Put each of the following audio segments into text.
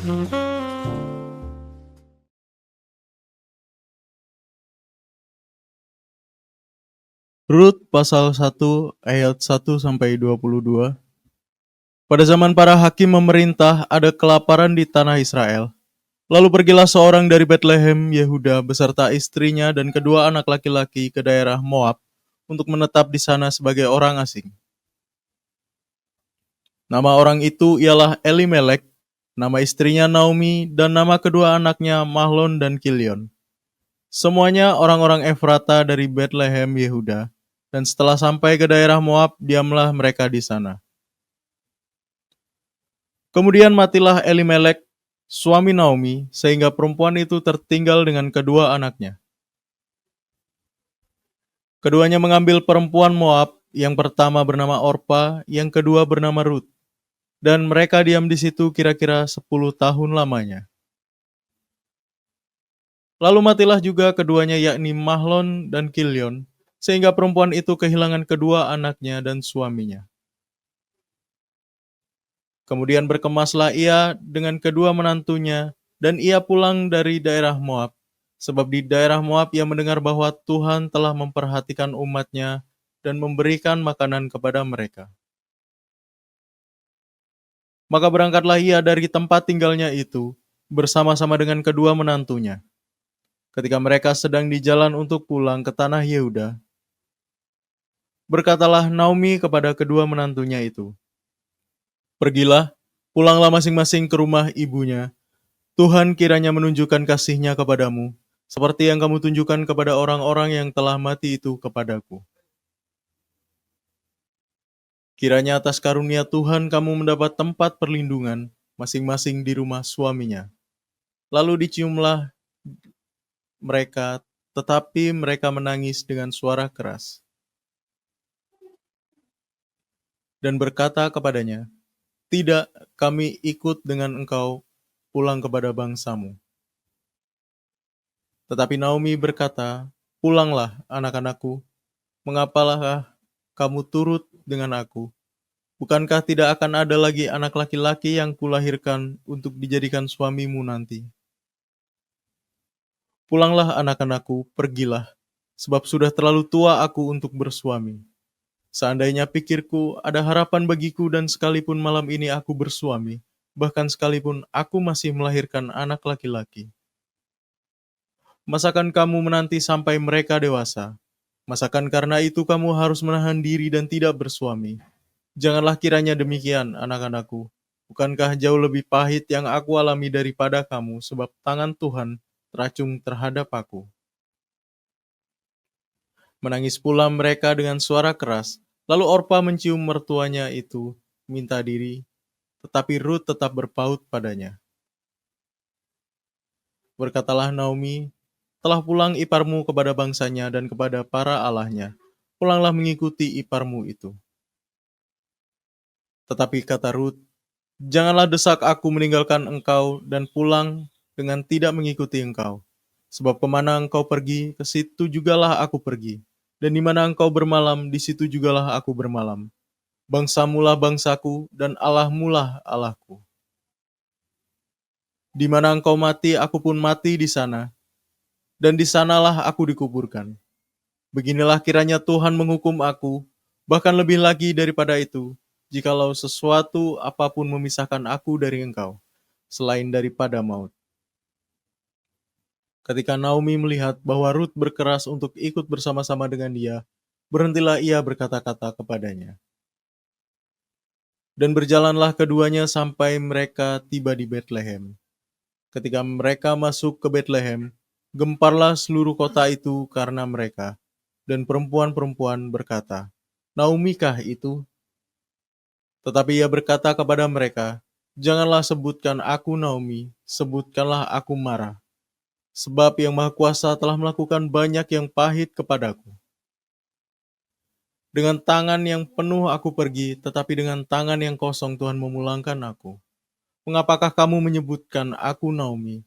Rut pasal 1 ayat 1-22. Pada zaman para hakim memerintah, ada kelaparan di tanah Israel. Lalu pergilah seorang dari Betlehem, Yehuda, beserta istrinya dan kedua anak laki-laki ke daerah Moab untuk menetap di sana sebagai orang asing. Nama orang itu ialah Elimelek, nama istrinya Naomi, dan nama kedua anaknya Mahlon dan Kilion. Semuanya orang-orang Efrata dari Betlehem, Yehuda, dan setelah sampai ke daerah Moab, diamlah mereka di sana. Kemudian matilah Elimelek, suami Naomi, sehingga perempuan itu tertinggal dengan kedua anaknya. Keduanya mengambil perempuan Moab, yang pertama bernama Orpa, yang kedua bernama Rut, dan mereka diam di situ kira-kira 10 tahun lamanya. Lalu matilah juga keduanya yakni Mahlon dan Kilion, sehingga perempuan itu kehilangan kedua anaknya dan suaminya. Kemudian berkemaslah ia dengan kedua menantunya, dan ia pulang dari daerah Moab, sebab di daerah Moab ia mendengar bahwa Tuhan telah memperhatikan umatnya dan memberikan makanan kepada mereka. Maka berangkatlah ia dari tempat tinggalnya itu, bersama-sama dengan kedua menantunya. Ketika mereka sedang di jalan untuk pulang ke tanah Yehuda, berkatalah Naomi kepada kedua menantunya itu, "Pergilah, pulanglah masing-masing ke rumah ibunya. Tuhan kiranya menunjukkan kasih-Nya kepadamu, seperti yang kamu tunjukkan kepada orang-orang yang telah mati itu kepadaku. Kiranya atas karunia Tuhan kamu mendapat tempat perlindungan, masing-masing di rumah suaminya." Lalu diciumlah mereka, tetapi mereka menangis dengan suara keras, dan berkata kepadanya, "Tidak, kami ikut dengan engkau pulang kepada bangsamu." Tetapi Naomi berkata, "Pulanglah, anak-anakku, mengapalah kamu turut dengan aku? Bukankah tidak akan ada lagi anak laki-laki yang kulahirkan untuk dijadikan suamimu nanti? Pulanglah, anak-anakku, pergilah, sebab sudah terlalu tua aku untuk bersuami. Seandainya pikirku ada harapan bagiku dan sekalipun malam ini aku bersuami, bahkan sekalipun aku masih melahirkan anak laki-laki. Masakan kamu menanti sampai mereka dewasa? Masakan karena itu kamu harus menahan diri dan tidak bersuami? Janganlah kiranya demikian, anak-anakku. Bukankah jauh lebih pahit yang aku alami daripada kamu, sebab tangan Tuhan teracung terhadap aku." Menangis pula mereka dengan suara keras. Lalu Orpa mencium mertuanya itu, minta diri, tetapi Rut tetap berpaut padanya. Berkatalah Naomi, "Telah pulang iparmu kepada bangsanya dan kepada para allahnya. Pulanglah mengikuti iparmu itu." Tetapi kata Rut, "Janganlah desak aku meninggalkan engkau dan pulang dengan tidak mengikuti engkau. Sebab kemana engkau pergi, ke situ jugalah aku pergi. Dan di mana engkau bermalam, di situ jugalah aku bermalam. Bangsamulah bangsaku, dan Allahmulah Allahku. Di mana engkau mati, aku pun mati di sana, dan di sanalah aku dikuburkan. Beginilah kiranya Tuhan menghukum aku, bahkan lebih lagi daripada itu, jikalau sesuatu apapun memisahkan aku dari engkau, selain daripada maut." Ketika Naomi melihat bahwa Rut berkeras untuk ikut bersama-sama dengan dia, berhentilah ia berkata-kata kepadanya. Dan berjalanlah keduanya sampai mereka tiba di Betlehem. Ketika mereka masuk ke Betlehem, gemparlah seluruh kota itu karena mereka. Dan perempuan-perempuan berkata, "Naomi kah itu?" Tetapi ia berkata kepada mereka, "Janganlah sebutkan aku Naomi, sebutkanlah aku Mara. Sebab Yang Maha Kuasa telah melakukan banyak yang pahit kepadaku. Dengan tangan yang penuh aku pergi, tetapi dengan tangan yang kosong Tuhan memulangkan aku. Mengapakah kamu menyebutkan aku Naomi?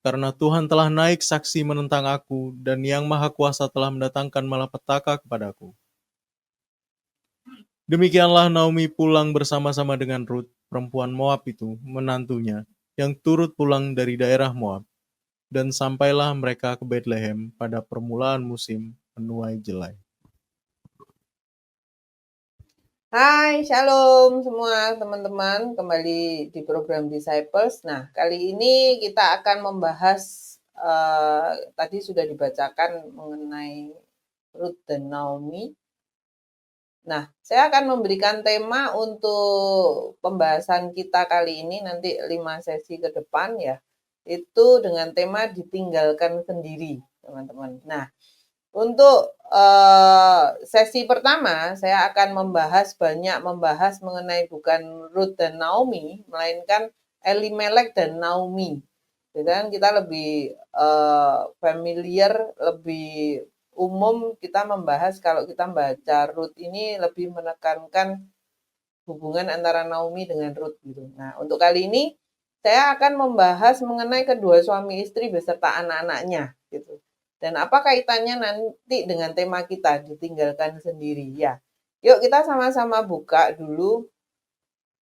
Karena Tuhan telah naik saksi menentang aku, dan Yang Maha Kuasa telah mendatangkan malapetaka kepadaku." Demikianlah Naomi pulang bersama-sama dengan Rut, perempuan Moab itu, menantunya, yang turut pulang dari daerah Moab, dan sampailah mereka ke Betlehem pada permulaan musim menuai jelai. Hai, shalom semua teman-teman, kembali di program Disciples. Nah, kali ini kita akan membahas, tadi sudah dibacakan mengenai Ruth dan Naomi. Nah, saya akan memberikan tema untuk pembahasan kita kali ini, nanti 5 sesi ke depan ya, itu dengan tema ditinggalkan sendiri, teman-teman. Nah, untuk sesi pertama, saya akan membahas mengenai bukan Ruth dan Naomi, melainkan Elimelek dan Naomi. Jadi kan kita lebih familiar, lebih umum kita membahas kalau kita membaca Ruth ini lebih menekankan hubungan antara Naomi dengan Ruth gitu. Nah, untuk kali ini saya akan membahas mengenai kedua suami istri beserta anak-anaknya gitu. Dan apa kaitannya nanti dengan tema kita ditinggalkan sendiri ya. Yuk kita sama-sama buka dulu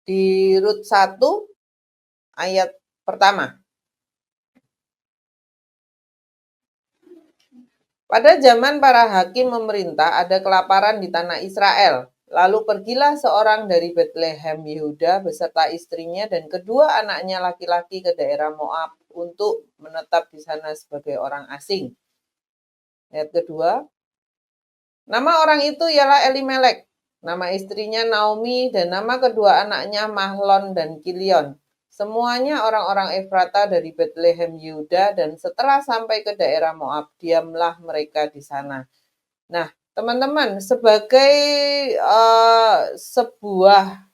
di Rut 1 ayat pertama. Pada zaman para hakim memerintah ada kelaparan di tanah Israel. Lalu pergilah seorang dari Betlehem Yehuda beserta istrinya dan kedua anaknya laki-laki ke daerah Moab untuk menetap di sana sebagai orang asing. Ayat kedua, nama orang itu ialah Elimelek, nama istrinya Naomi, dan nama kedua anaknya Mahlon dan Kilion. Semuanya orang-orang Efrata dari Betlehem Yehuda, dan setelah sampai ke daerah Moab, diamlah mereka di sana. Nah, teman-teman, sebagai sebuah,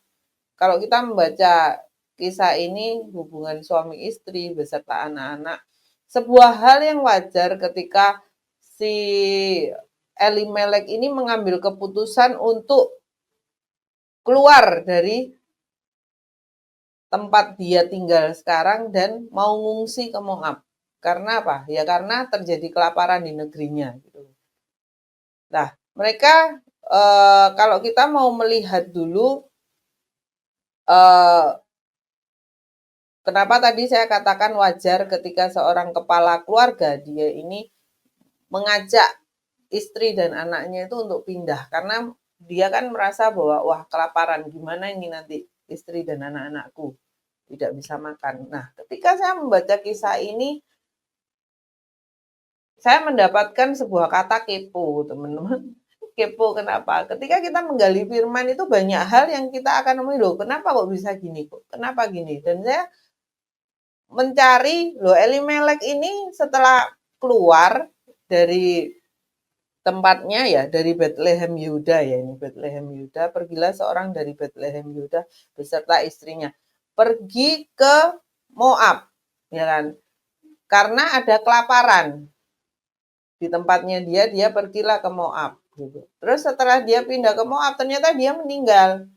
kalau kita membaca kisah ini, hubungan suami istri beserta anak-anak, sebuah hal yang wajar ketika si Elimelek ini mengambil keputusan untuk keluar dari tempat dia tinggal sekarang dan mau ngungsi ke Moab. Karena apa? Ya karena terjadi kelaparan di negerinya. Gitu. Nah, mereka kalau kita mau melihat dulu kenapa tadi saya katakan wajar ketika seorang kepala keluarga dia ini mengajak istri dan anaknya itu untuk pindah karena dia kan merasa bahwa wah kelaparan gimana ini nanti istri dan anak-anakku tidak bisa makan. Nah, ketika saya membaca kisah ini saya mendapatkan sebuah kata kepo, teman-teman. Kepo kenapa? Ketika kita menggali firman itu banyak hal yang kita akan nemui loh, kenapa kok bisa gini kok? Kenapa gini? Dan saya mencari loh Elimelek ini setelah keluar dari tempatnya ya dari Betlehem Yehuda ya ini Betlehem Yehuda pergilah seorang dari Betlehem Yehuda beserta istrinya pergi ke Moab ya kan karena ada kelaparan di tempatnya dia pergilah ke Moab gitu. Terus setelah dia pindah ke Moab ternyata dia meninggal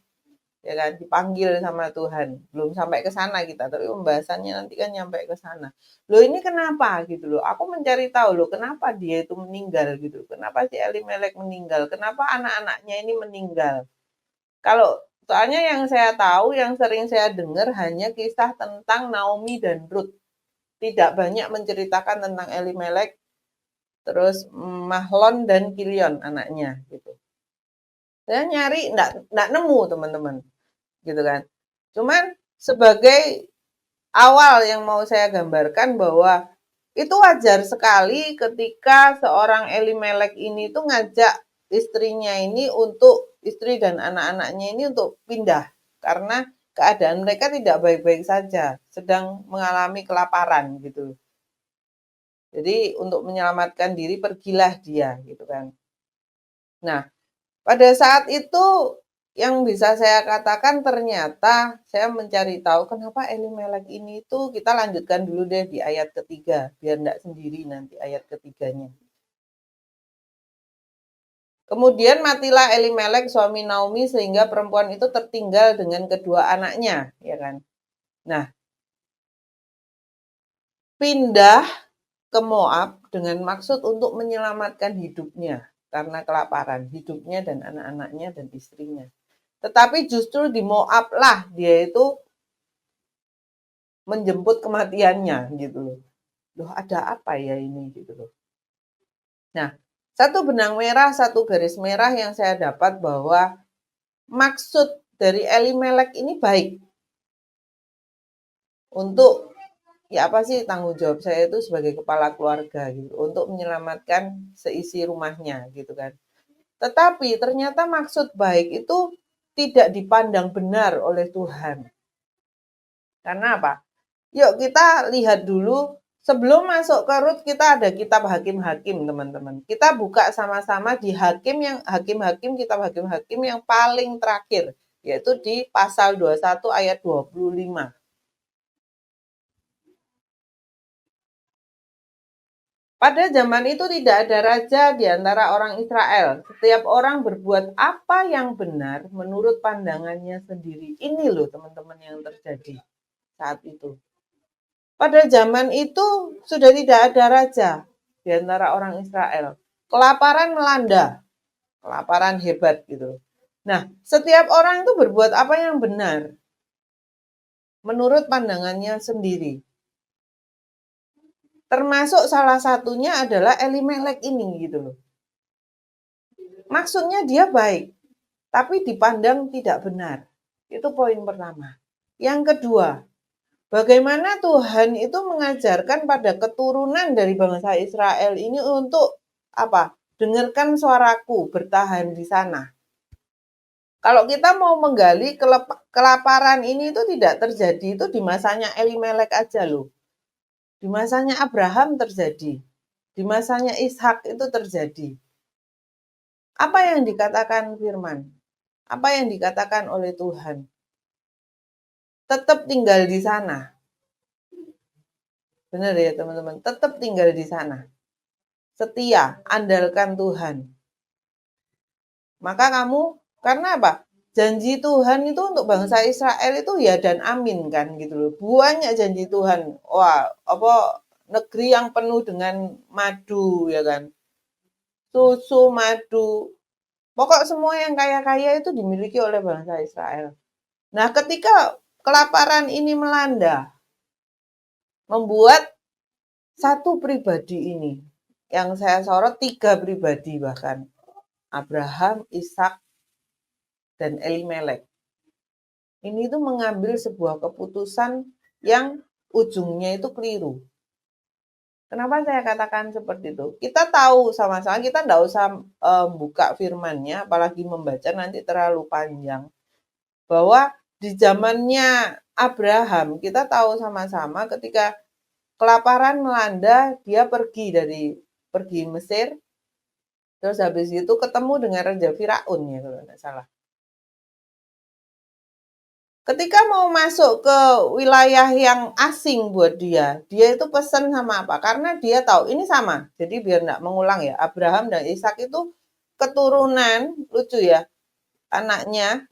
ya kan dipanggil sama Tuhan belum sampai ke sana kita tapi pembahasannya nanti kan nyampe ke sana loh ini kenapa gitu loh aku mencari tahu loh kenapa dia itu meninggal gitu kenapa si Elimelek meninggal kenapa anak-anaknya ini meninggal kalau soalnya yang saya tahu yang sering saya dengar hanya kisah tentang Naomi dan Ruth tidak banyak menceritakan tentang Elimelek terus Mahlon dan Kilion anaknya gitu saya nyari enggak nemu teman-teman gitu kan. Cuman sebagai awal yang mau saya gambarkan bahwa itu wajar sekali ketika seorang Elimelek ini tuh ngajak istrinya ini untuk istri dan anak-anaknya ini untuk pindah karena keadaan mereka tidak baik-baik saja, sedang mengalami kelaparan gitu. Jadi untuk menyelamatkan diri pergilah dia gitu kan. Nah, pada saat itu yang bisa saya katakan ternyata saya mencari tahu kenapa Elimelek ini tuh kita lanjutkan dulu deh di ayat ketiga biar enggak sendiri nanti ayat ketiganya. Kemudian matilah Elimelek suami Naomi sehingga perempuan itu tertinggal dengan kedua anaknya, ya kan. Nah, pindah ke Moab dengan maksud untuk menyelamatkan hidupnya karena kelaparan, hidupnya dan anak-anaknya dan istrinya. Tetapi justru di Moab lah dia itu menjemput kematiannya gitu loh. Loh ada apa ya ini gitu loh. Nah, satu benang merah, satu garis merah yang saya dapat bahwa maksud dari Elimelek ini baik untuk ya apa sih tanggung jawab saya itu sebagai kepala keluarga gitu untuk menyelamatkan seisi rumahnya gitu kan. Tetapi ternyata maksud baik itu tidak dipandang benar oleh Tuhan. Karena apa? Yuk kita lihat dulu sebelum masuk ke Rut kita ada kitab Hakim-Hakim teman-teman. Kita buka sama-sama di Hakim-Hakim kitab Hakim-Hakim yang paling terakhir yaitu di pasal 21 ayat 25. Pada zaman itu tidak ada raja di antara orang Israel. Setiap orang berbuat apa yang benar menurut pandangannya sendiri. Ini loh teman-teman yang terjadi saat itu. Pada zaman itu sudah tidak ada raja di antara orang Israel. Kelaparan melanda, kelaparan hebat gitu. Nah, setiap orang itu berbuat apa yang benar menurut pandangannya sendiri. Termasuk salah satunya adalah Elimelek ini gitu loh. Maksudnya dia baik, tapi dipandang tidak benar. Itu poin pertama. Yang kedua, bagaimana Tuhan itu mengajarkan pada keturunan dari bangsa Israel ini untuk apa? Dengarkan suaraku, bertahan di sana. Kalau kita mau menggali kelaparan ini itu tidak terjadi itu di masanya Elimelek aja loh. Di masanya Abraham terjadi. Di masanya Ishak itu terjadi. Apa yang dikatakan firman? Apa yang dikatakan oleh Tuhan? Tetap tinggal di sana. Benar ya teman-teman, tetap tinggal di sana. Setia, andalkan Tuhan. Maka kamu, karena apa? Janji Tuhan itu untuk bangsa Israel itu ya dan amin kan gitu loh. Banyak janji Tuhan. Wah, apa negeri yang penuh dengan madu ya kan. Susu, madu. Pokok semua yang kaya-kaya itu dimiliki oleh bangsa Israel. Nah, ketika kelaparan ini melanda, membuat satu pribadi ini, yang saya sorot 3 pribadi bahkan, Abraham, Ishak, dan Elimelek. Ini tuh mengambil sebuah keputusan yang ujungnya itu keliru. Kenapa saya katakan seperti itu? Kita tahu sama-sama, kita tidak usah buka firmannya, apalagi membaca nanti terlalu panjang. Bahwa di zamannya Abraham, kita tahu sama-sama ketika kelaparan melanda, dia pergi Mesir, terus habis itu ketemu dengan Raja Firaun ya kalau tidak salah. Ketika mau masuk ke wilayah yang asing buat dia itu pesan sama apa? Karena dia tahu ini sama. Jadi biar enggak mengulang ya. Abraham dan Ishak itu keturunan, lucu ya. Anaknya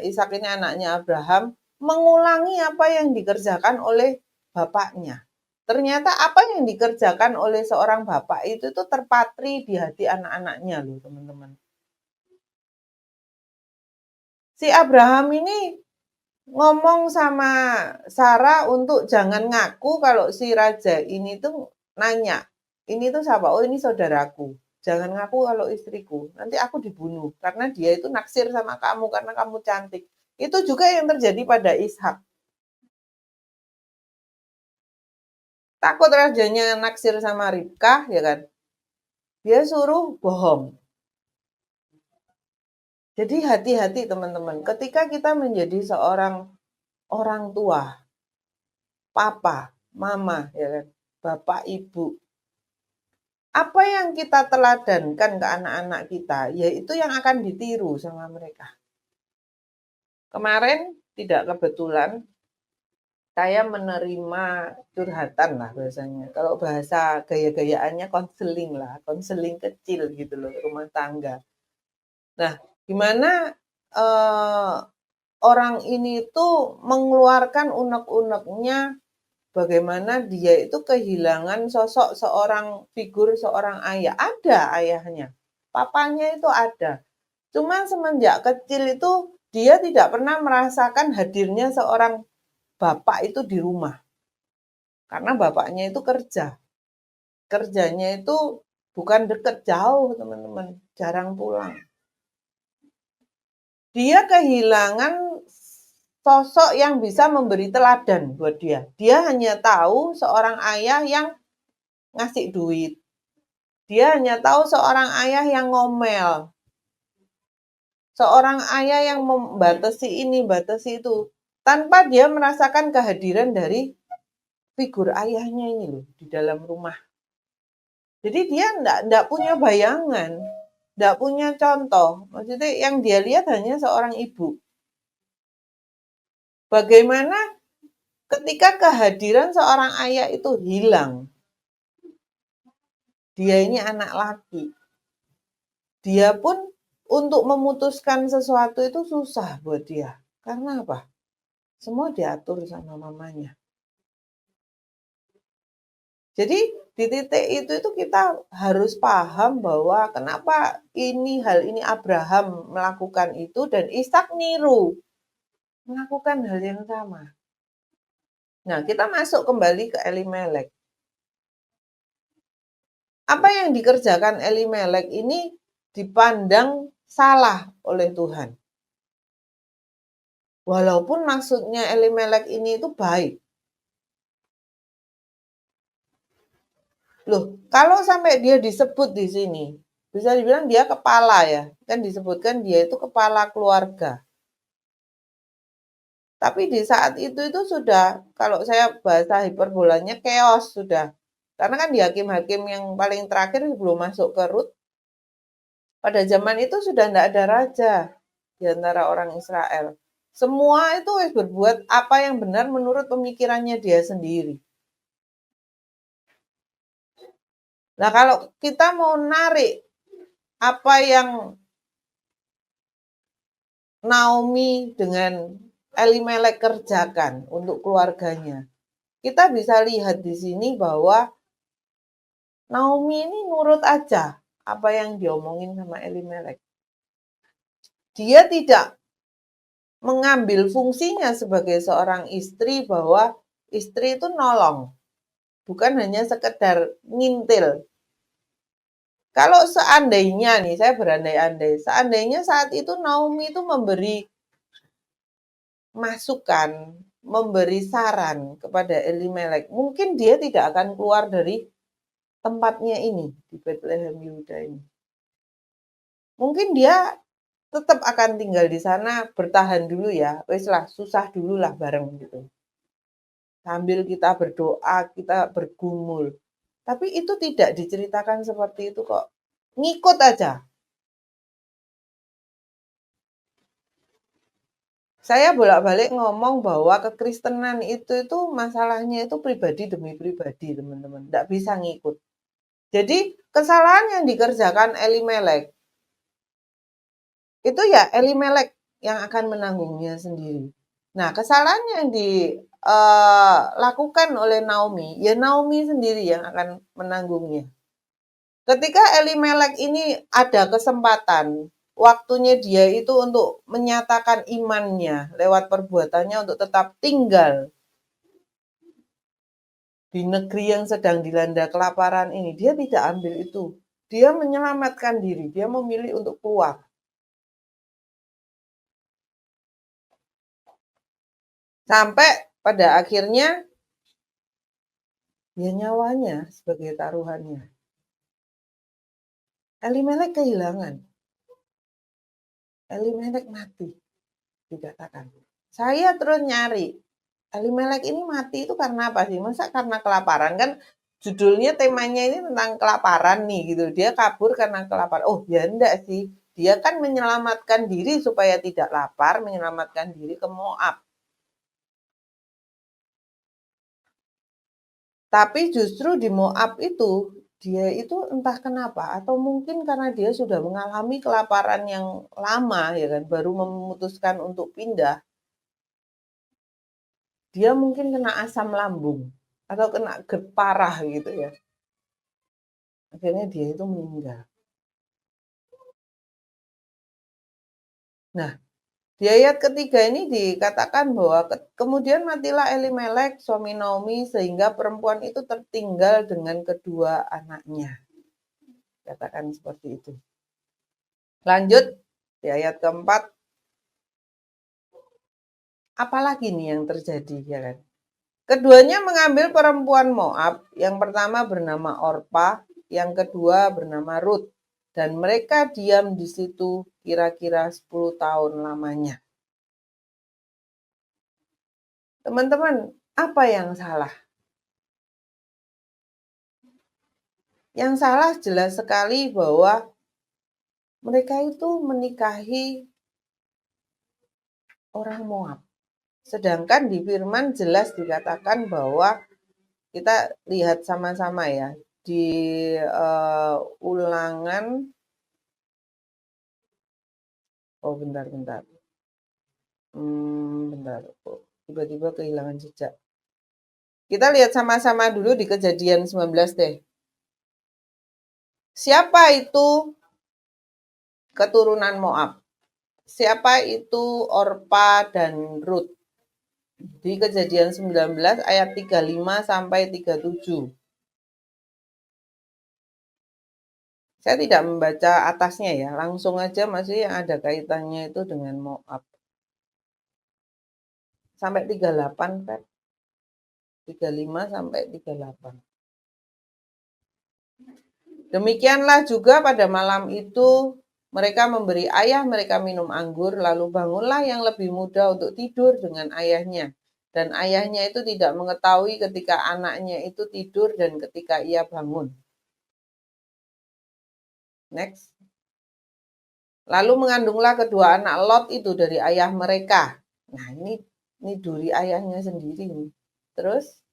Ishak ini anaknya Abraham mengulangi apa yang dikerjakan oleh bapaknya. Ternyata apa yang dikerjakan oleh seorang bapak itu tuh terpatri di hati anak-anaknya loh, teman-teman. Si Abraham ini ngomong sama Sarah untuk jangan ngaku kalau si raja ini tuh nanya, ini tuh siapa? Oh ini saudaraku. Jangan ngaku kalau istriku, nanti aku dibunuh. Karena dia itu naksir sama kamu, karena kamu cantik. Itu juga yang terjadi pada Ishak. Takut rajanya naksir sama Ribkah, ya kan? Dia suruh bohong. Jadi hati-hati teman-teman, ketika kita menjadi seorang orang tua, papa, mama, ya kan, bapak, ibu, apa yang kita teladankan ke anak-anak kita, yaitu yang akan ditiru sama mereka. Kemarin tidak kebetulan saya menerima curhatan lah bahasanya. Kalau bahasa gaya-gayaannya konseling lah, konseling kecil gitu loh, rumah tangga. Nah, gimana orang ini tuh mengeluarkan unek-uneknya bagaimana dia itu kehilangan sosok seorang figur seorang ayah. Ada ayahnya, papanya itu ada. Cuman semenjak kecil itu dia tidak pernah merasakan hadirnya seorang bapak itu di rumah. Karena bapaknya itu kerja. Kerjanya itu bukan deket, jauh teman-teman, jarang pulang. Dia kehilangan sosok yang bisa memberi teladan buat dia. Dia hanya tahu seorang ayah yang ngasih duit. Dia hanya tahu seorang ayah yang ngomel. Seorang ayah yang membatasi ini, batasi itu. Tanpa dia merasakan kehadiran dari figur ayahnya ini loh di dalam rumah. Jadi dia enggak punya bayangan, enggak punya contoh. Maksudnya yang dia lihat hanya seorang ibu. Bagaimana ketika kehadiran seorang ayah itu hilang. Dia ini anak laki. Dia pun untuk memutuskan sesuatu itu susah buat dia. Karena apa? Semua diatur sama mamanya. Jadi di titik itu kita harus paham bahwa kenapa hal ini Abraham melakukan itu dan Ishak niru melakukan hal yang sama. Nah, kita masuk kembali ke Elimelek. Apa yang dikerjakan Elimelek ini dipandang salah oleh Tuhan. Walaupun maksudnya Elimelek ini itu baik. Loh, kalau sampai dia disebut di sini, bisa dibilang dia kepala ya. Kan disebutkan dia itu kepala keluarga. Tapi di saat itu sudah, kalau saya bahasa hiperbolanya chaos sudah. Karena kan di hakim-hakim yang paling terakhir sebelum masuk ke Rut, pada zaman itu sudah tidak ada raja di antara orang Israel. Semua itu berbuat apa yang benar menurut pemikirannya dia sendiri. Nah, kalau kita mau narik apa yang Naomi dengan Elimelek kerjakan untuk keluarganya, kita bisa lihat di sini bahwa Naomi ini nurut aja apa yang diomongin sama Elimelek. Dia tidak mengambil fungsinya sebagai seorang istri bahwa istri itu nolong. Bukan hanya sekedar ngintil. Kalau seandainya nih, saya berandai-andai, seandainya saat itu Naomi itu memberi masukan, memberi saran kepada Elimelek, mungkin dia tidak akan keluar dari tempatnya ini, di Bethlehem Yehuda ini. Mungkin dia tetap akan tinggal di sana, bertahan dulu ya, wes lah, susah dulu lah bareng gitu. Sambil kita berdoa, kita bergumul. Tapi itu tidak diceritakan seperti itu kok. Ngikut aja. Saya bolak-balik ngomong bahwa kekristenan itu masalahnya itu pribadi demi pribadi, teman-teman. Tidak bisa ngikut. Jadi kesalahan yang dikerjakan Elimelek, itu ya Elimelek yang akan menanggungnya sendiri. Nah, kesalahan yang dilakukan oleh Naomi, ya Naomi sendiri yang akan menanggungnya. Ketika Elimelek ini ada kesempatan, waktunya dia itu untuk menyatakan imannya lewat perbuatannya untuk tetap tinggal di negeri yang sedang dilanda kelaparan ini, dia tidak ambil itu. Dia menyelamatkan diri, dia memilih untuk keluar. Sampai pada akhirnya ya nyawanya sebagai taruhannya. Elimelek kehilangan. Elimelek mati, dikatakan. Saya terus nyari, Elimelek ini mati itu karena apa sih? Masa karena kelaparan? Kan judulnya temanya ini tentang kelaparan nih gitu. Dia kabur karena kelaparan. Oh ya enggak sih. Dia kan menyelamatkan diri supaya tidak lapar, menyelamatkan diri ke Moab. Tapi justru di Moab itu, dia itu entah kenapa, atau mungkin karena dia sudah mengalami kelaparan yang lama, ya kan, baru memutuskan untuk pindah. Dia mungkin kena asam lambung, atau kena GERD parah gitu ya. Akhirnya dia itu meninggal. Nah, Di ayat ketiga ini dikatakan bahwa kemudian matilah Elimelek suami Naomi sehingga perempuan itu tertinggal dengan kedua anaknya. Katakan seperti itu. Lanjut di ayat keempat. Apalagi nih yang terjadi ya kan? Keduanya mengambil perempuan Moab, yang pertama bernama Orpa, yang kedua bernama Ruth, dan mereka diam di situ kira-kira 10 tahun lamanya. Teman-teman, apa yang salah? Yang salah jelas sekali bahwa mereka itu menikahi orang Moab. Sedangkan di firman jelas dikatakan bahwa kita lihat sama-sama ya di Ulangan. Oh bentar. Bentar. Oh, tiba-tiba kehilangan jejak. Kita lihat sama-sama dulu di Kejadian 19 deh. Siapa itu keturunan Moab? Siapa itu Orpa dan Ruth? Di Kejadian 19 ayat 35 sampai 37. Saya tidak membaca atasnya ya, langsung aja masih yang ada kaitannya itu dengan Moab. Sampai 38, Pak. 35 sampai 38. Demikianlah juga pada malam itu mereka memberi ayah mereka minum anggur, lalu bangunlah yang lebih muda untuk tidur dengan ayahnya. Dan ayahnya itu tidak mengetahui ketika anaknya itu tidur dan ketika ia bangun. Next. Lalu mengandunglah kedua anak Lot itu dari ayah mereka. Nah ini duri ayahnya sendiri. Terus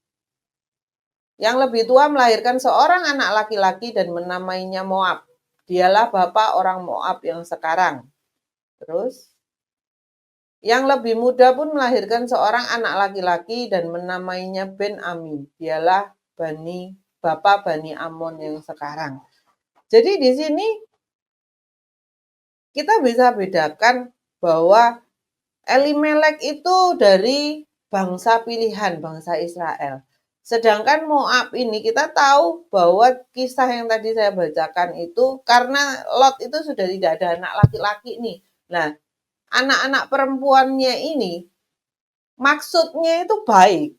yang lebih tua melahirkan seorang anak laki-laki dan menamainya Moab. Dialah bapak orang Moab yang sekarang. Terus yang lebih muda pun melahirkan seorang anak laki-laki dan menamainya Ben-Ami. Dialah bapak Bani Amon yang sekarang. Jadi di sini kita bisa bedakan bahwa Elimelek itu dari bangsa pilihan, bangsa Israel. Sedangkan Moab ini kita tahu bahwa kisah yang tadi saya bacakan itu karena Lot itu sudah tidak ada anak laki-laki nih. Nah, anak-anak perempuannya ini maksudnya itu baik.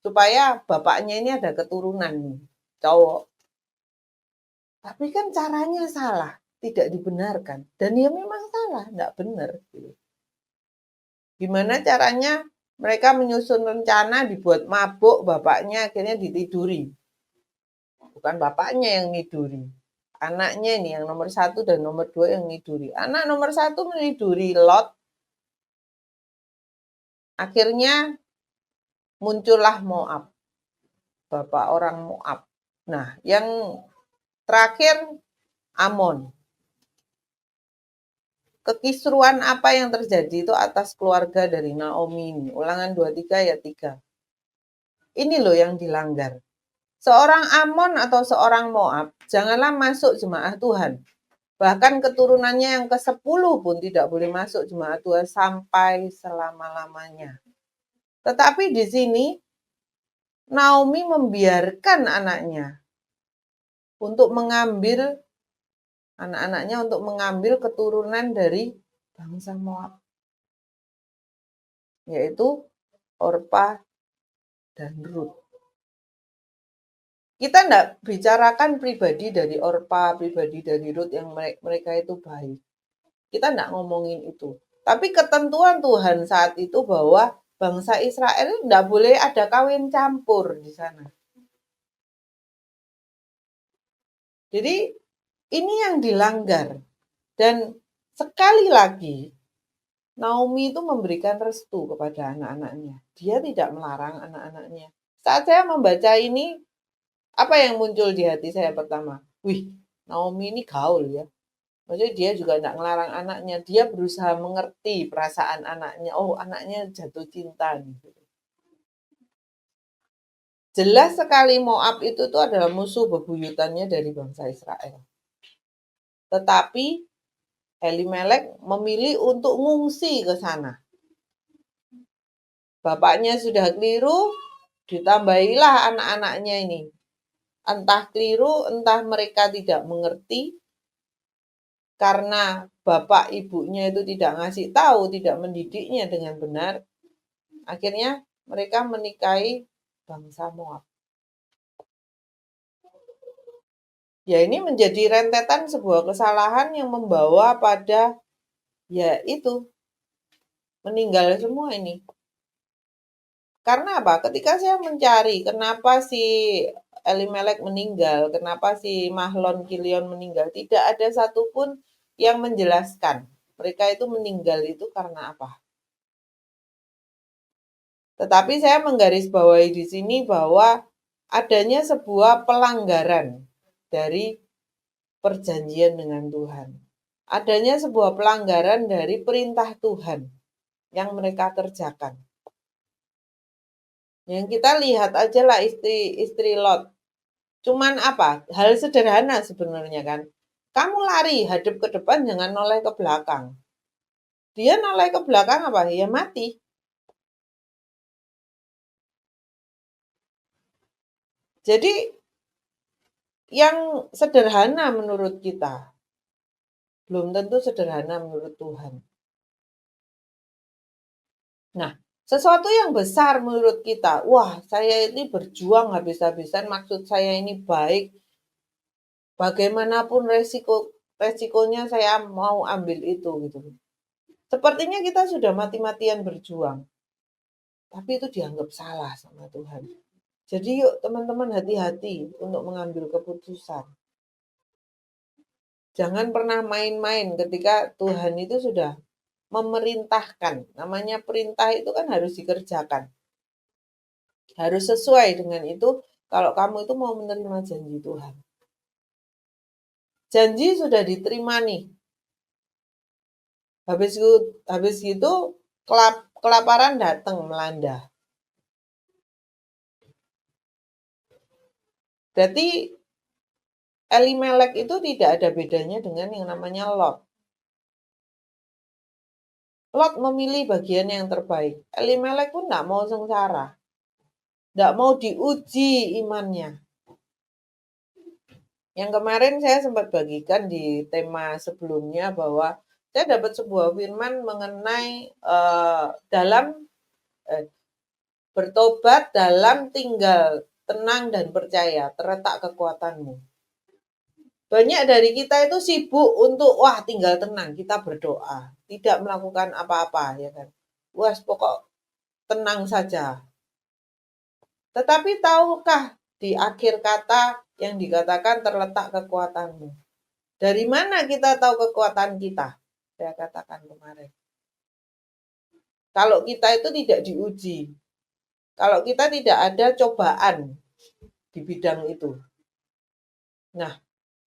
Supaya bapaknya ini ada keturunan nih, cowok. Tapi kan caranya salah, tidak dibenarkan. Dan ya memang salah, tidak benar. Gimana caranya mereka menyusun rencana dibuat mabuk bapaknya akhirnya ditiduri. Bukan bapaknya yang niduri. Anaknya ini yang nomor 1 dan nomor 2 yang niduri. Anak nomor 1 meniduri Lot. Akhirnya muncullah Moab. Bapak orang Moab. Nah, yang terakhir Amon. Kekisruan apa yang terjadi itu atas keluarga dari Naomi ini. Ulangan 23 ayat 3. Ini loh yang dilanggar. Seorang Amon atau seorang Moab, janganlah masuk jemaah Tuhan. Bahkan keturunannya yang ke-10 pun tidak boleh masuk jemaah Tuhan sampai selama-lamanya. Tetapi di sini Naomi membiarkan anaknya untuk mengambil anak-anaknya untuk mengambil keturunan dari bangsa Moab, yaitu Orpa dan Ruth. Kita tidak bicarakan pribadi dari Orpa, pribadi dari Ruth yang mereka itu baik. Kita tidak ngomongin itu. Tapi ketentuan Tuhan saat itu bahwa bangsa Israel tidak boleh ada kawin campur di sana. Jadi ini yang dilanggar. Dan sekali lagi Naomi itu memberikan restu kepada anak-anaknya. Dia tidak melarang anak-anaknya. Saat saya membaca ini, apa yang muncul di hati saya pertama? Wih, Naomi ini gaul ya. Maksudnya dia juga tidak melarang anaknya. Dia berusaha mengerti perasaan anaknya. Oh, anaknya jatuh cinta. Jelas sekali Moab itu tuh adalah musuh bebuyutannya dari bangsa Israel. Tetapi Elimelek memilih untuk ngungsi ke sana. Bapaknya sudah keliru, ditambahilah anak-anaknya ini. Entah keliru, entah mereka tidak mengerti, karena bapak ibunya itu tidak ngasih tahu, tidak mendidiknya dengan benar. Akhirnya mereka menikahi bangsa Moab. Ya ini menjadi rentetan sebuah kesalahan yang membawa pada ya itu meninggal semua ini. Karena apa? Ketika saya mencari kenapa si Elimelek meninggal, kenapa si Mahlon Kilion meninggal, tidak ada satupun yang menjelaskan mereka itu meninggal itu karena apa. Tetapi saya menggarisbawahi di sini bahwa adanya sebuah pelanggaran dari perjanjian dengan Tuhan. Adanya sebuah pelanggaran dari perintah Tuhan yang mereka kerjakan. Yang kita lihat aja lah istri Lot. Cuman apa? Hal sederhana sebenarnya kan. Kamu lari hadap ke depan, jangan noleh ke belakang. Dia noleh ke belakang apa? Ya mati. Jadi yang sederhana menurut kita belum tentu sederhana menurut Tuhan. Nah, sesuatu yang besar menurut kita, wah saya ini berjuang habis-habisan, maksud saya ini baik, bagaimanapun resikonya saya mau ambil itu gitu. Sepertinya kita sudah mati-matian berjuang, tapi itu dianggap salah sama Tuhan. Jadi yuk teman-teman hati-hati untuk mengambil keputusan. Jangan pernah main-main ketika Tuhan itu sudah memerintahkan. Namanya perintah itu kan harus dikerjakan. Harus sesuai dengan itu kalau kamu itu mau menerima janji Tuhan. Janji sudah diterima nih. Habis itu kelaparan datang melanda. Berarti Elimelek itu tidak ada bedanya dengan yang namanya Lot. Lot memilih bagian yang terbaik. Elimelek pun tidak mau sengsara. Tidak mau diuji imannya. Yang kemarin saya sempat bagikan di tema sebelumnya bahwa saya dapat sebuah firman mengenai bertobat dalam tinggal tenang dan percaya, terletak kekuatanmu. Banyak dari kita itu sibuk untuk wah tinggal tenang, kita berdoa, tidak melakukan apa-apa ya kan. Wah, pokok tenang saja. Tetapi tahukah di akhir kata yang dikatakan terletak kekuatanmu? Dari mana kita tahu kekuatan kita? Saya katakan kemarin. Kalau kita itu tidak diuji, kalau kita tidak ada cobaan di bidang itu. Nah,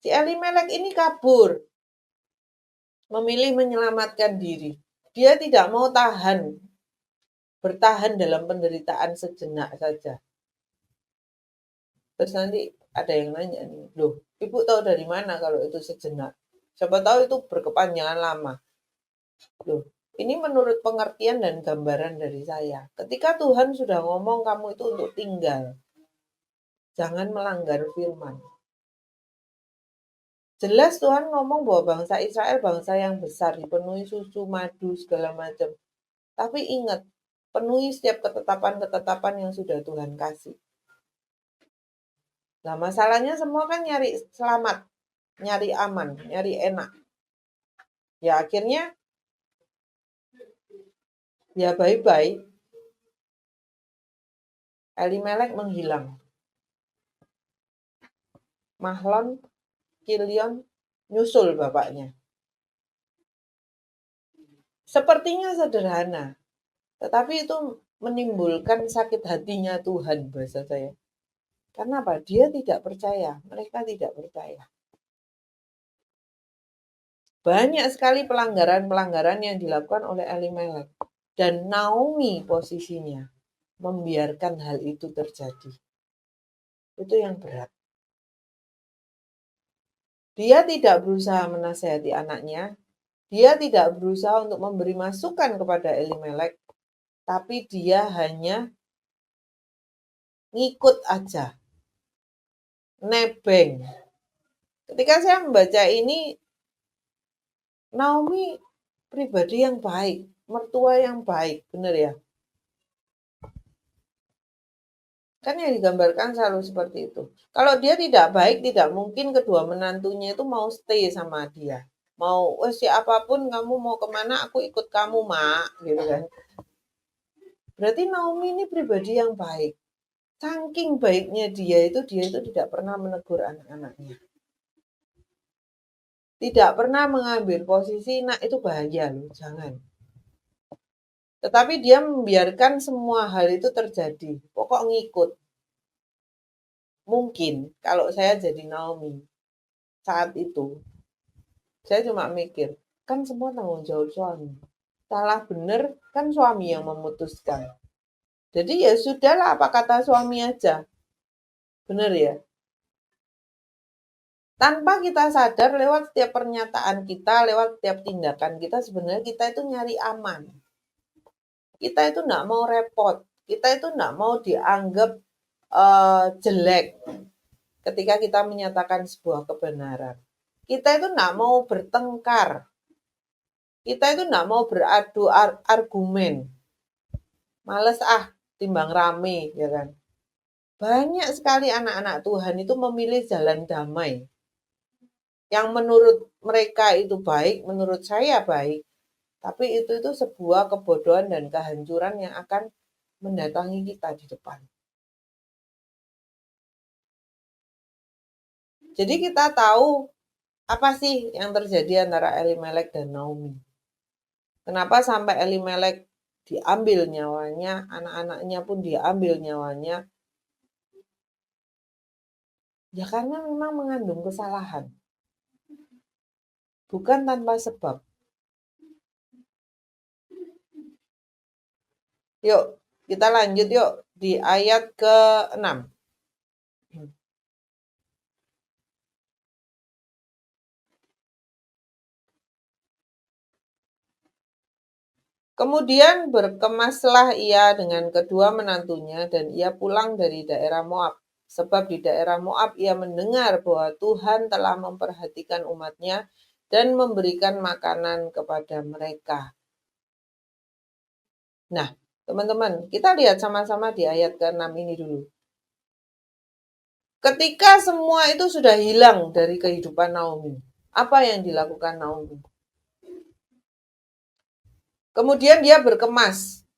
si Elimelek ini kabur, memilih menyelamatkan diri. Dia tidak mau bertahan dalam penderitaan sejenak saja. Terus nanti ada yang nanya nih, loh, ibu tahu dari mana kalau itu sejenak? Siapa tahu itu berkepanjangan lama. Loh, ini menurut pengertian dan gambaran dari saya. Ketika Tuhan sudah ngomong kamu itu untuk tinggal, jangan melanggar firman. Jelas Tuhan ngomong bahwa bangsa Israel bangsa yang besar, dipenuhi susu, madu, segala macam. Tapi ingat, penuhi setiap ketetapan-ketetapan yang sudah Tuhan kasih. Nah, masalahnya semua kan nyari selamat, nyari aman, nyari enak. Ya akhirnya, ya bye-bye. Elimelek menghilang. Mahlon, Kilion, nyusul bapaknya. Sepertinya sederhana, tetapi itu menimbulkan sakit hatinya Tuhan bahasa saya. Karena apa? Dia tidak percaya, mereka tidak percaya. Banyak sekali pelanggaran-pelanggaran yang dilakukan oleh Elimelek. Dan Naomi posisinya membiarkan hal itu terjadi. Itu yang berat. Dia tidak berusaha menasehati anaknya. Dia tidak berusaha untuk memberi masukan kepada Elimelek, tapi dia hanya ngikut aja, nebeng. Ketika saya membaca ini, Naomi pribadi yang baik, mertua yang baik, benar ya? Kan yang digambarkan selalu seperti itu. Kalau dia tidak baik, tidak mungkin kedua menantunya itu mau stay sama dia. Mau, siapapun kamu mau kemana, aku ikut kamu, Mak. Gitu kan. Berarti Naomi ini pribadi yang baik. Saking baiknya dia itu tidak pernah menegur anak-anaknya. Tidak pernah mengambil posisi, nak itu bahaya loh, jangan. Tetapi dia membiarkan semua hal itu terjadi. Pokok ngikut. Mungkin kalau saya jadi Naomi saat itu, saya cuma mikir, kan semua tanggung jawab suami. Salah benar kan suami yang memutuskan. Jadi ya sudahlah apa kata suami aja. Benar ya? Tanpa kita sadar lewat setiap pernyataan kita, lewat setiap tindakan kita, sebenarnya kita itu nyari aman. Kita itu enggak mau repot. Kita itu enggak mau dianggap jelek ketika kita menyatakan sebuah kebenaran. Kita itu enggak mau bertengkar. Kita itu enggak mau beradu argumen. Males timbang rame, ya kan? Banyak sekali anak-anak Tuhan itu memilih jalan damai. Yang menurut mereka itu baik, menurut saya baik. Tapi itu sebuah kebodohan dan kehancuran yang akan mendatangi kita di depan. Jadi kita tahu apa sih yang terjadi antara Elimelek dan Naomi. Kenapa sampai Elimelek diambil nyawanya, anak-anaknya pun diambil nyawanya. Ya karena memang mengandung kesalahan. Bukan tanpa sebab. Yuk, kita lanjut yuk di ayat ke-6. Kemudian berkemaslah ia dengan kedua menantunya dan ia pulang dari daerah Moab. Sebab di daerah Moab ia mendengar bahwa Tuhan telah memperhatikan umatnya dan memberikan makanan kepada mereka. Nah, teman-teman, kita lihat sama-sama di ayat ke-6 ini dulu. Ketika semua itu sudah hilang dari kehidupan Naomi, apa yang dilakukan Naomi? Kemudian dia berkemas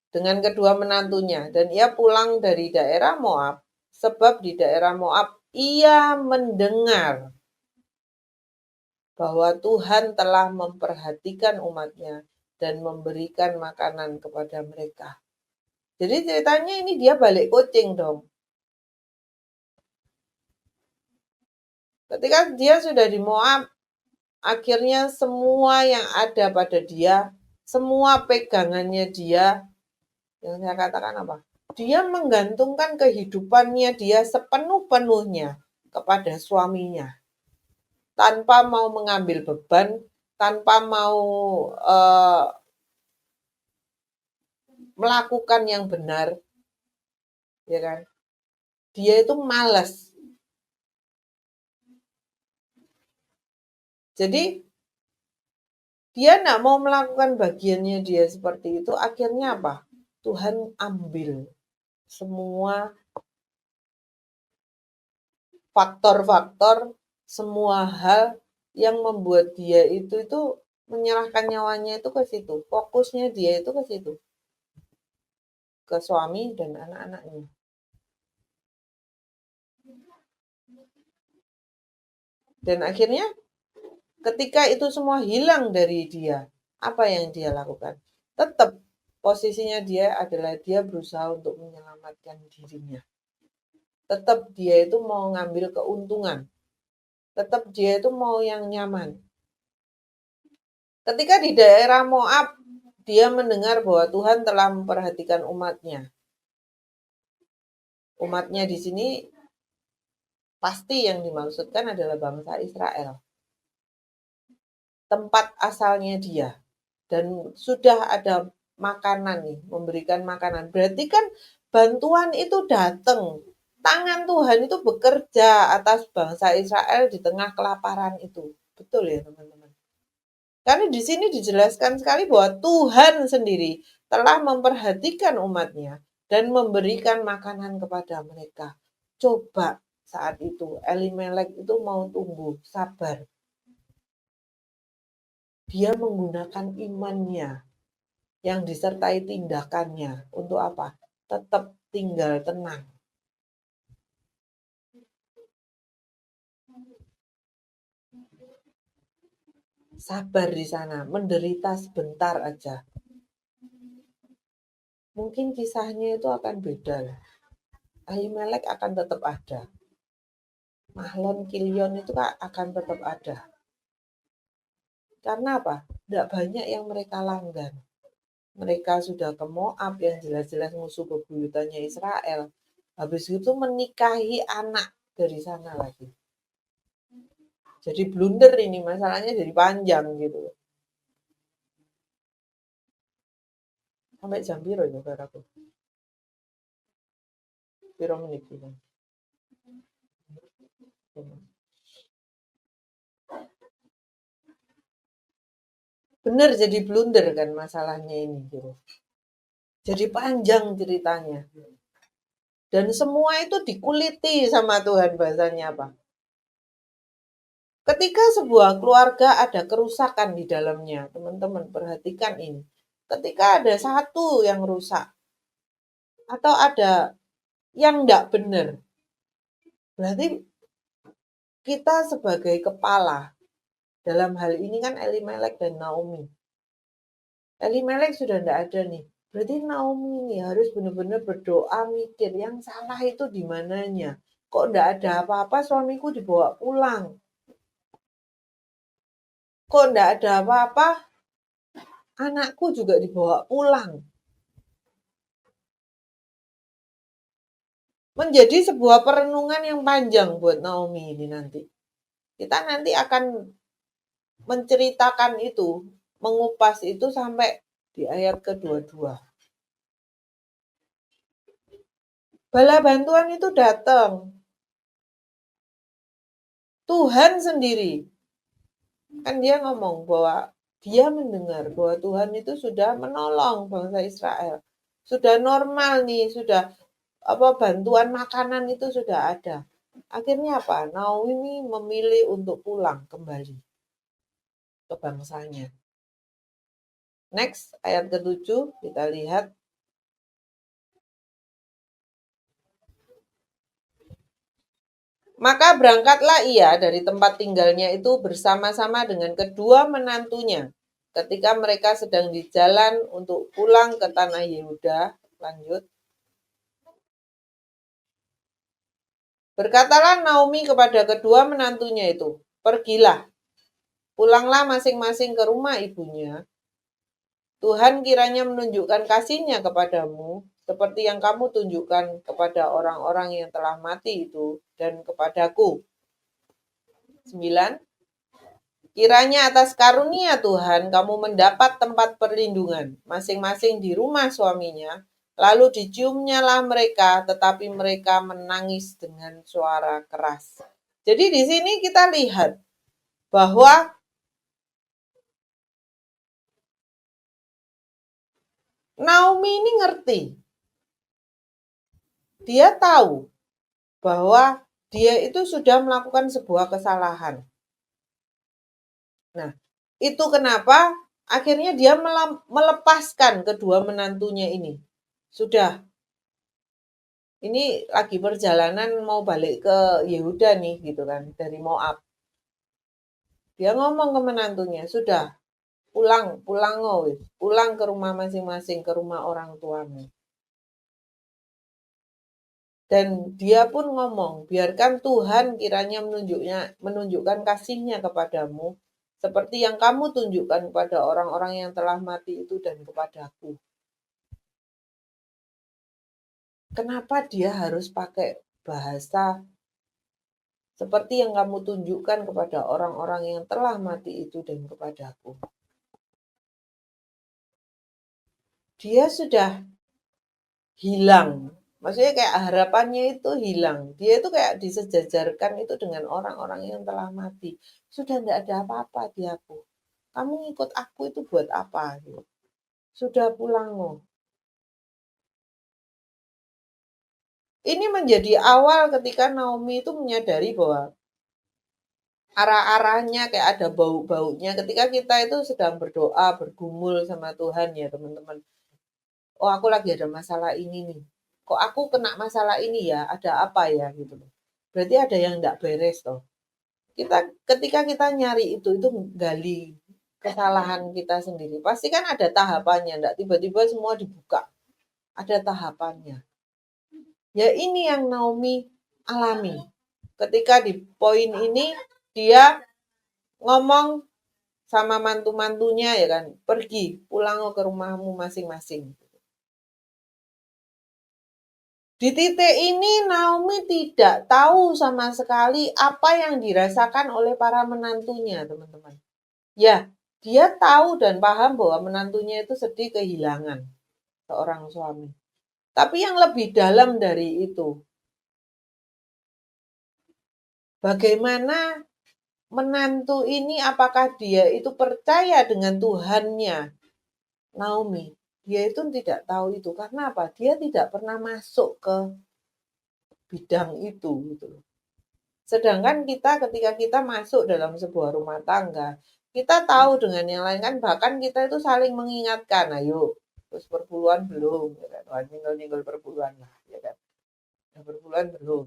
dengan kedua menantunya dan ia pulang dari daerah Moab, sebab di daerah Moab ia mendengar bahwa Tuhan telah memperhatikan umatnya dan memberikan makanan kepada mereka. Jadi ceritanya ini dia balik kucing dong. Ketika dia sudah di Moab, akhirnya semua yang ada pada dia, semua pegangannya dia, yang saya katakan apa? Dia menggantungkan kehidupannya dia sepenuh-penuhnya kepada suaminya. Tanpa mau mengambil beban, tanpa mau melakukan yang benar, ya kan? Dia itu malas. Jadi dia tidak mau melakukan bagiannya dia seperti itu, akhirnya apa? Tuhan ambil semua faktor-faktor, semua hal yang membuat dia itu menyerahkan nyawanya itu ke situ. Fokusnya dia itu ke situ. Ke suami dan anak-anaknya. Dan akhirnya ketika itu semua hilang dari dia, apa yang dia lakukan? Tetap posisinya dia adalah dia berusaha untuk menyelamatkan dirinya. Tetap dia itu mau ngambil keuntungan. Tetap dia itu mau yang nyaman. Ketika di daerah Moab, dia mendengar bahwa Tuhan telah memperhatikan umatnya. Umatnya di sini pasti yang dimaksudkan adalah bangsa Israel. tempat asalnya dia dan sudah ada makanan nih, memberikan makanan. Berarti kan bantuan itu datang. Tangan Tuhan itu bekerja atas bangsa Israel di tengah kelaparan itu. Betul ya, teman-teman? Karena di sini dijelaskan sekali bahwa Tuhan sendiri telah memperhatikan umatnya dan memberikan makanan kepada mereka. Coba saat itu Elimelek itu mau tunggu, sabar. Dia menggunakan imannya yang disertai tindakannya untuk apa? Tetap tinggal tenang. Sabar di sana, menderita sebentar aja. Mungkin kisahnya itu akan beda. Ahimelek akan tetap ada. Mahlon Kilion itu akan tetap ada. Karena apa? Tidak banyak yang mereka langgan. Mereka sudah ke Moab yang jelas-jelas musuh bebuyutannya Israel. Habis itu menikahi anak dari sana lagi. Jadi blunder ini, masalahnya jadi panjang gitu. Sampai jam biru ya saudaraku. Piro menit gitu. Bener jadi blunder kan masalahnya ini gitu. Jadi panjang ceritanya. Dan semua itu dikuliti sama Tuhan, bahasanya apa? Ketika sebuah keluarga ada kerusakan di dalamnya, teman-teman perhatikan ini. Ketika ada satu yang rusak, atau ada yang tidak benar, berarti kita sebagai kepala, dalam hal ini kan Elimelek dan Naomi. Elimelek sudah tidak ada nih. Berarti Naomi nih harus benar-benar berdoa mikir yang salah itu di mananya. Kok tidak ada apa-apa suamiku dibawa pulang. Kok tidak ada apa-apa anakku juga dibawa pulang. Menjadi sebuah perenungan yang panjang buat Naomi ini nanti. Kita nanti akan menceritakan itu, mengupas itu sampai di ayat ke-22. Bala bantuan itu datang. Tuhan sendiri. Kan dia ngomong bahwa dia mendengar bahwa Tuhan itu sudah menolong bangsa Israel. Sudah normal nih, sudah bantuan makanan itu sudah ada. Akhirnya apa? Naomi memilih untuk pulang kembali ke bangsanya. Next, ayat ke-7 kita lihat. Maka berangkatlah ia dari tempat tinggalnya itu bersama-sama dengan kedua menantunya. Ketika mereka sedang di jalan untuk pulang ke tanah Yehuda, lanjut. Berkatalah Naomi kepada kedua menantunya itu, pergilah, pulanglah masing-masing ke rumah ibunya. Tuhan kiranya menunjukkan kasih-Nya kepadamu, seperti yang kamu tunjukkan kepada orang-orang yang telah mati itu, dan kepadaku. 9. Kiranya atas karunia Tuhan kamu mendapat tempat perlindungan, masing-masing di rumah suaminya, lalu diciumnyalah mereka, tetapi mereka menangis dengan suara keras. Jadi di sini kita lihat bahwa Naomi ini ngerti. Dia tahu bahwa dia itu sudah melakukan sebuah kesalahan. Nah, itu kenapa akhirnya dia melepaskan kedua menantunya ini. Sudah. Ini lagi perjalanan mau balik ke Yehuda nih gitu kan, dari Moab. Dia ngomong ke menantunya, sudah pulang wis, pulang ke rumah masing-masing, ke rumah orang tuamu. Dan dia pun ngomong, biarkan Tuhan kiranya menunjukkan kasih-Nya kepadamu, seperti yang kamu tunjukkan kepada orang-orang yang telah mati itu dan kepadaku. Kenapa dia harus pakai bahasa seperti yang kamu tunjukkan kepada orang-orang yang telah mati itu dan kepadaku. Dia sudah hilang. Maksudnya kayak harapannya itu hilang. Dia itu kayak disejajarkan itu dengan orang-orang yang telah mati. Sudah tidak ada apa-apa di aku. Kamu ngikut aku itu buat apa? Gitu. Sudah pulang loh. Ini menjadi awal ketika Naomi itu menyadari bahwa arah-arahnya kayak ada bau-baunya ketika kita itu sedang berdoa, bergumul sama Tuhan ya teman-teman. Oh aku lagi ada masalah ini nih. Kok aku kena masalah ini ya? Ada apa ya gitu loh. Berarti ada yang enggak beres toh. Ketika kita nyari itu gali kesalahan kita sendiri. Pasti kan ada tahapannya, enggak tiba-tiba semua dibuka. Ada tahapannya. Ya ini yang Naomi alami. Ketika di poin ini dia ngomong sama mantu-mantunya ya kan, pergi pulang ke rumahmu masing-masing. Di titik ini Naomi tidak tahu sama sekali apa yang dirasakan oleh para menantunya, teman-teman. Ya, dia tahu dan paham bahwa menantunya itu sedih kehilangan seorang suami. Tapi yang lebih dalam dari itu, bagaimana menantu ini apakah dia itu percaya dengan Tuhannya Naomi? Dia itu tidak tahu itu. Karena apa? Dia tidak pernah masuk ke bidang itu gitu. Sedangkan kita ketika kita masuk dalam sebuah rumah tangga, kita tahu dengan yang lain kan bahkan kita itu saling mengingatkan, ayo, terus perpuluhan belum, ya kan? Wah, nyenggol-nyenggol perpuluhan lah, ya kan? Udah perpuluhan belum?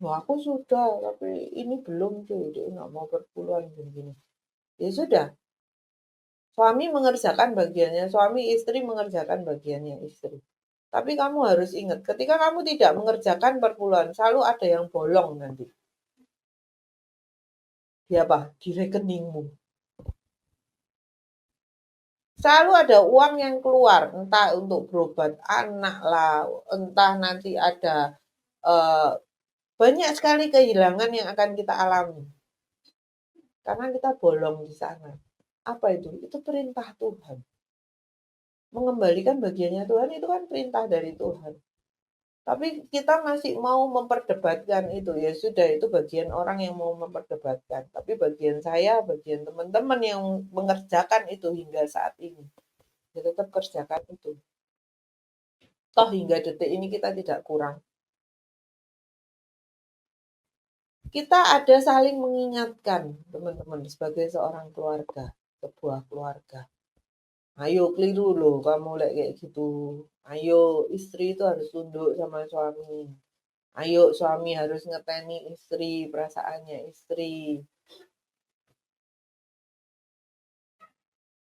Wah, aku sudah, tapi ini belum cuy, dia nggak mau perpuluhan gini-gini. Ya sudah, suami mengerjakan bagiannya, suami istri mengerjakan bagiannya istri. Tapi kamu harus ingat, ketika kamu tidak mengerjakan perpuluhan, selalu ada yang bolong nanti. Di apa? Di rekeningmu. Selalu ada uang yang keluar, entah untuk berobat anak lah, entah nanti ada banyak sekali kehilangan yang akan kita alami. Karena kita bolong di sana. Apa itu? Itu perintah Tuhan. Mengembalikan bagiannya Tuhan itu kan perintah dari Tuhan. Tapi kita masih mau memperdebatkan itu. Ya sudah, itu bagian orang yang mau memperdebatkan. Tapi bagian saya, bagian teman-teman yang mengerjakan itu hingga saat ini. Ya tetap kerjakan itu. Toh hingga detik ini kita tidak kurang. Kita ada saling mengingatkan, teman-teman, sebagai seorang keluarga, sebuah keluarga. Ayo keliru loh kamu kayak gitu. Ayo istri itu harus tunduk sama suami. Ayo suami harus ngeteni istri, perasaannya istri.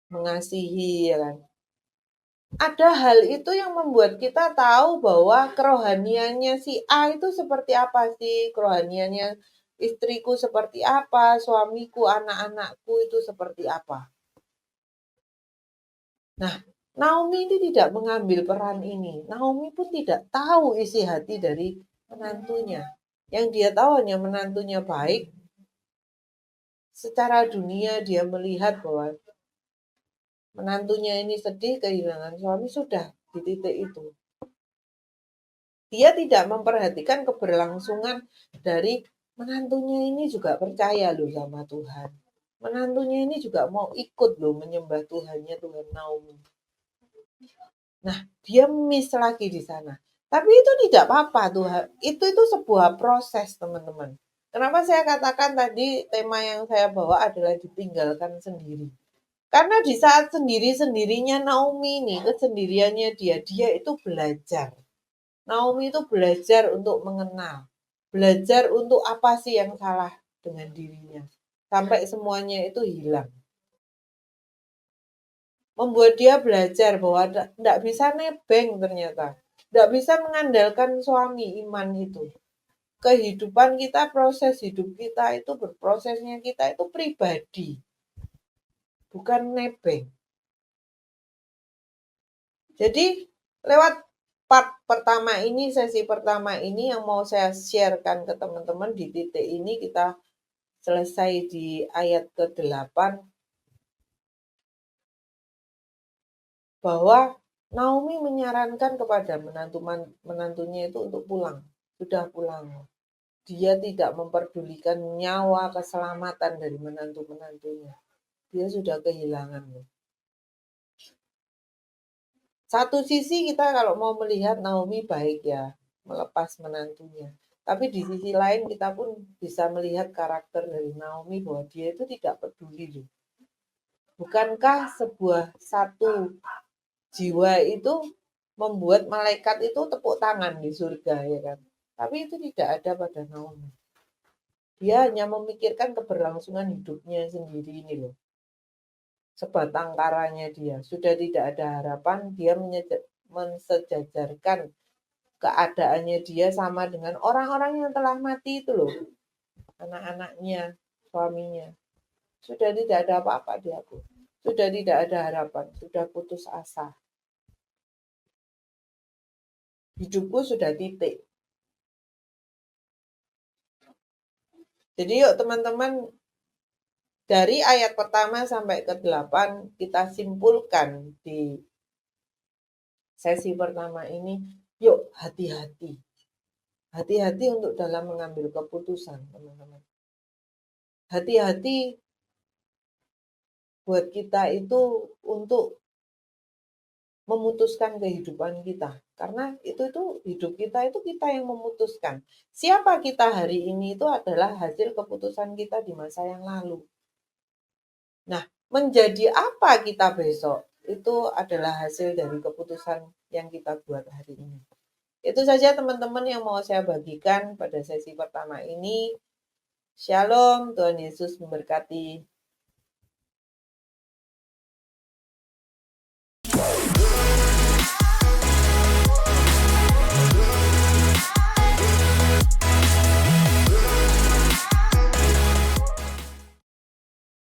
Mengasihi ya kan. Ada hal itu yang membuat kita tahu bahwa kerohaniannya si A itu seperti apa sih, kerohaniannya istriku seperti apa, suamiku, anak-anakku itu seperti apa. Nah, Naomi ini tidak mengambil peran ini. Naomi pun tidak tahu isi hati dari menantunya. Yang dia tahu hanya menantunya baik. Secara dunia dia melihat bahwa menantunya ini sedih kehilangan suami, sudah di titik itu. Dia tidak memperhatikan keberlangsungan dari menantunya ini juga percaya loh sama Tuhan. Menantunya ini juga mau ikut loh menyembah Tuhannya, Tuhan Naomi. Nah, dia miss lagi di sana. Tapi itu tidak apa-apa Tuhan. Itu sebuah proses, teman-teman. Kenapa saya katakan tadi tema yang saya bawa adalah ditinggalkan sendiri. Karena di saat sendiri-sendirinya Naomi nih, kesendiriannya dia itu belajar. Naomi itu belajar untuk mengenal. Belajar untuk apa sih yang salah dengan dirinya. Sampai semuanya itu hilang. Membuat dia belajar bahwa tidak bisa nebeng ternyata. Tidak bisa mengandalkan suami iman itu. Kehidupan kita, proses hidup kita itu berprosesnya kita itu pribadi. Bukan nebeng. Jadi lewat sesi pertama ini yang mau saya share-kan ke teman-teman di titik ini kita selesai di ayat ke-8 bahwa Naomi menyarankan kepada menantunya itu untuk pulang, sudah pulang. Dia tidak memperdulikan nyawa keselamatan dari menantu-menantunya. Dia sudah kehilangan. Satu sisi kita kalau mau melihat Naomi baik ya, melepas menantunya. Tapi di sisi lain kita pun bisa melihat karakter dari Naomi bahwa dia itu tidak peduli loh. Bukankah satu jiwa itu membuat malaikat itu tepuk tangan di surga ya kan? Tapi itu tidak ada pada Naomi. Dia hanya memikirkan keberlangsungan hidupnya sendiri ini loh. Sebatang karanya dia. Sudah tidak ada harapan, dia mensejajarkan keadaannya dia sama dengan orang-orang yang telah mati itu loh. Anak-anaknya, suaminya. Sudah tidak ada apa-apa dia pun. Sudah tidak ada harapan, sudah putus asa. Hidupku sudah titik. Jadi yuk teman-teman, dari ayat pertama sampai ke-8 kita simpulkan di sesi pertama ini, yuk hati-hati. Hati-hati untuk dalam mengambil keputusan, teman-teman. Hati-hati buat kita itu untuk memutuskan kehidupan kita. Karena itu hidup kita itu kita yang memutuskan. Siapa kita hari ini itu adalah hasil keputusan kita di masa yang lalu. Nah, menjadi apa kita besok itu adalah hasil dari keputusan yang kita buat hari ini. Itu saja teman-teman yang mau saya bagikan pada sesi pertama ini. Shalom, Tuhan Yesus memberkati.